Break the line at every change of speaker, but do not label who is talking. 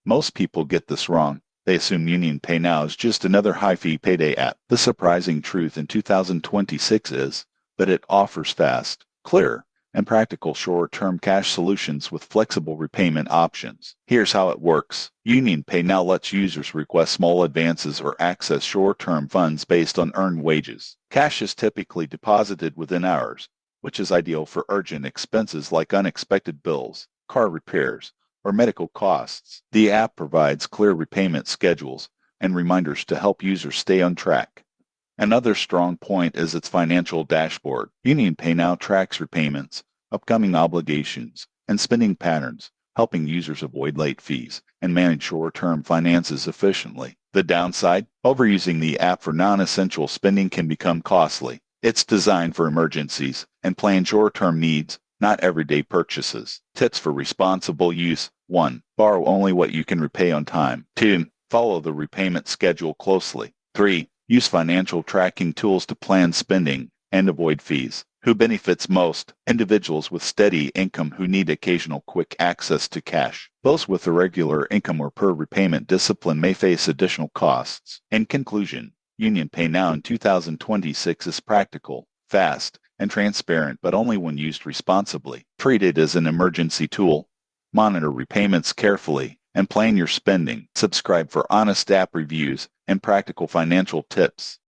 Most people get this wrong. They assume Union Pay Now is just another high-fee payday app. The surprising truth in 2026 is that it offers fast, clear, and practical short-term cash solutions with flexible repayment options. Here's how it works. Union Pay Now lets users request small advances or access short-term funds based on earned wages. Cash is typically deposited within hours, which is ideal for urgent expenses like unexpected bills, car repairs, or medical costs. The app provides clear repayment schedules and reminders to help users stay on track. Another strong point is its financial dashboard. Union Pay Now tracks repayments, upcoming obligations, and spending patterns, helping users avoid late fees and manage short-term finances efficiently. The downside? Overusing the app for non-essential spending can become costly. It's designed for emergencies and planned short-term needs, not everyday purchases. Tips for responsible use. 1. Borrow only what you can repay on time. 2. Follow the repayment schedule closely. 3. Use financial tracking tools to plan spending and avoid fees. Who benefits most? Individuals with steady income who need occasional quick access to cash. Those with irregular income or poor repayment discipline may face additional costs. In conclusion, Union Pay Now in 2026 is practical, fast, and transparent, but only when used responsibly. Treat it as an emergency tool. Monitor repayments carefully and plan your spending. Subscribe for honest app reviews and practical financial tips.